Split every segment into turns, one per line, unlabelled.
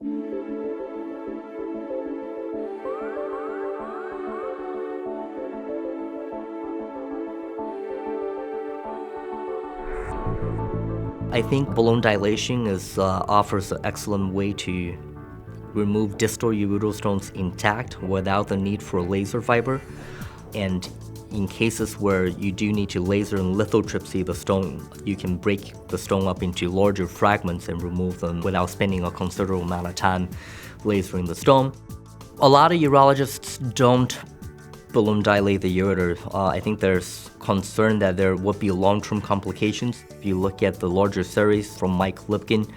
I think balloon dilation offers an excellent way to remove distal ureteral stones intact without the need for laser fiber. And in cases where you do need to laser and lithotripsy the stone, you can break the stone up into larger fragments and remove them without spending a considerable amount of time lasering the stone. A lot of urologists don't balloon dilate the ureter. I think there's concern that there would be long-term complications. If you look at the larger series from Mike Lipkin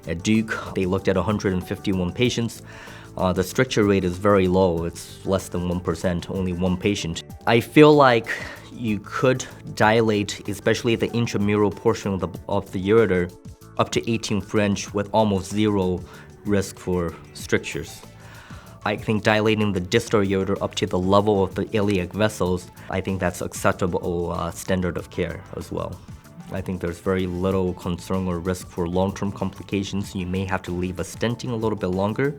at Duke, they looked at 151 patients. The stricture rate is very low. It's less than 1%, only one patient. I feel like you could dilate, especially the intramural portion of the ureter, up to 18 French with almost zero risk for strictures. I think dilating the distal ureter up to the level of the iliac vessels, I think that's acceptable standard of care as well. I think there's very little concern or risk for long-term complications. You may have to leave a stenting a little bit longer,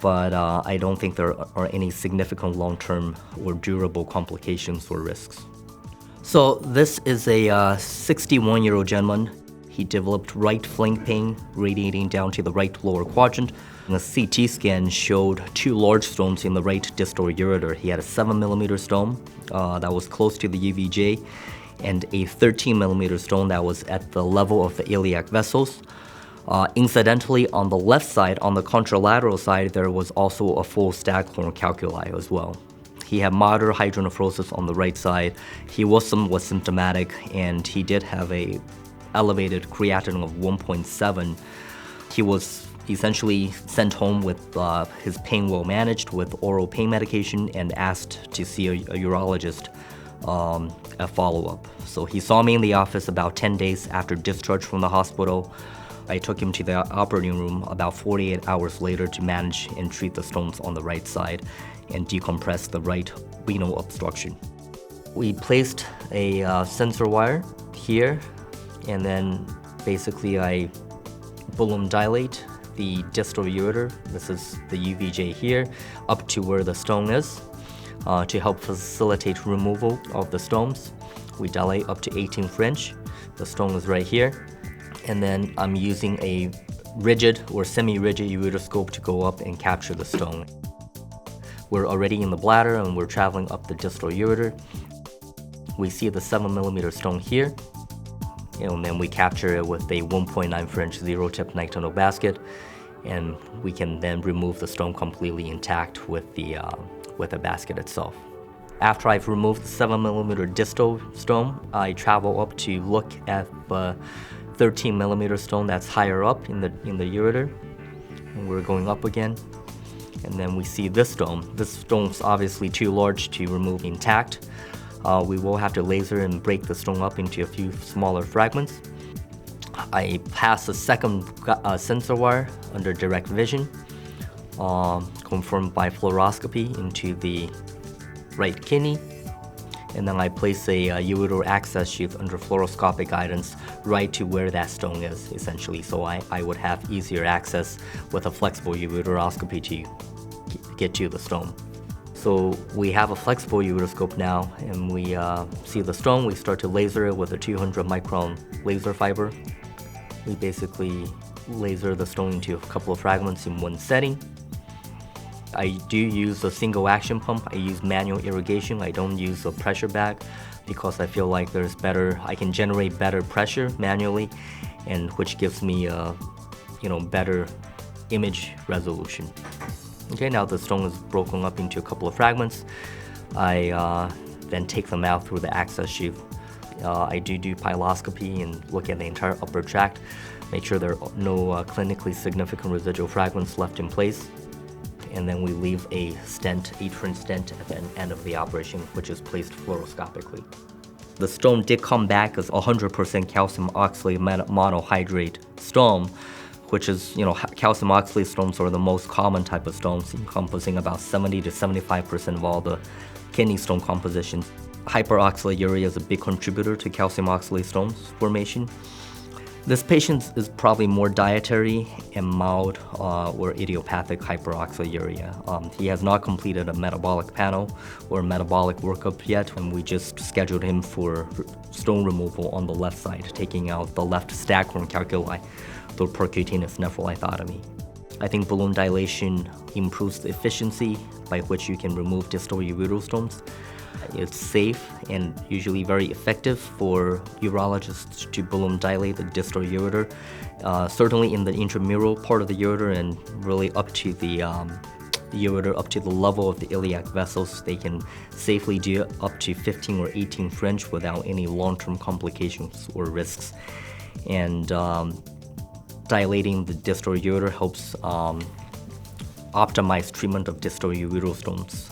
but I don't think there are any significant long-term or durable complications or risks. So this is a 61-year-old gentleman. He developed right flank pain radiating down to the right lower quadrant. And the CT scan showed two large stones in the right distal ureter. He had a 7mm stone that was close to the UVJ, and a 13mm stone that was at the level of the iliac vessels. Incidentally, on the left side, on the contralateral side, there was also a full staghorn calculi as well. He had moderate hydronephrosis on the right side. He was somewhat symptomatic, and he did have a elevated creatinine of 1.7. He was essentially sent home with his pain well managed with oral pain medication and asked to see a urologist at follow-up. So he saw me in the office about 10 days after discharge from the hospital. I took him to the operating room about 48 hours later to manage and treat the stones on the right side and decompress the right renal obstruction. We placed a sensor wire here, and then basically I balloon dilate the distal ureter. This is the UVJ here, up to where the stone is to help facilitate removal of the stones. We dilate up to 18 French. The stone is right here. And then I'm using a rigid or semi-rigid ureteroscope to go up and capture the stone. We're already in the bladder and we're traveling up the distal ureter. We see the 7mm stone here, and then we capture it with a 1.9 French zero-tip nitinol basket, and we can then remove the stone completely intact with the basket itself. After I've removed the 7mm distal stone, I travel up to look at the 13mm stone that's higher up in the ureter, and we're going up again. And then we see this stone. This stone's obviously too large to remove intact. We will have to laser and break the stone up into a few smaller fragments. I pass a second sensor wire under direct vision, confirmed by fluoroscopy into the right kidney. And then I place a ureteral access sheath under fluoroscopic guidance right to where that stone is, essentially. So I would have easier access with a flexible ureteroscopy to get to the stone. So we have a flexible ureteroscope now, and we see the stone. We start to laser it with a 200 micron laser fiber. We basically laser the stone into a couple of fragments in one setting. I do use a single action pump. I use manual irrigation. I don't use a pressure bag because I feel like I can generate better pressure manually, and which gives me better image resolution. Okay, now the stone is broken up into a couple of fragments. I then take them out through the access sheath. I do piloscopy and look at the entire upper tract, make sure there are no clinically significant residual fragments left in place. And then we leave a stent, 8-French stent at the end of the operation, which is placed fluoroscopically. The stone did come back as 100% calcium oxalate monohydrate stone, which is, calcium oxalate stones are the most common type of stones, encompassing about 70 to 75% of all the kidney stone compositions. Hyperoxaluria is a big contributor to calcium oxalate stones formation. This patient is probably more dietary and mild or idiopathic hyperoxaluria. He has not completed a metabolic panel or metabolic workup yet, and we just scheduled him for stone removal on the left side, taking out the left staghorn calculi through percutaneous nephrolithotomy. I think balloon dilation improves the efficiency by which you can remove distal ureteral stones. It's safe and usually very effective for urologists to balloon dilate the distal ureter, certainly in the intramural part of the ureter and really up to the ureter, up to the level of the iliac vessels. They can safely do up to 15 or 18 French without any long-term complications or risks. And dilating the distal ureter helps optimize treatment of distal ureteral stones.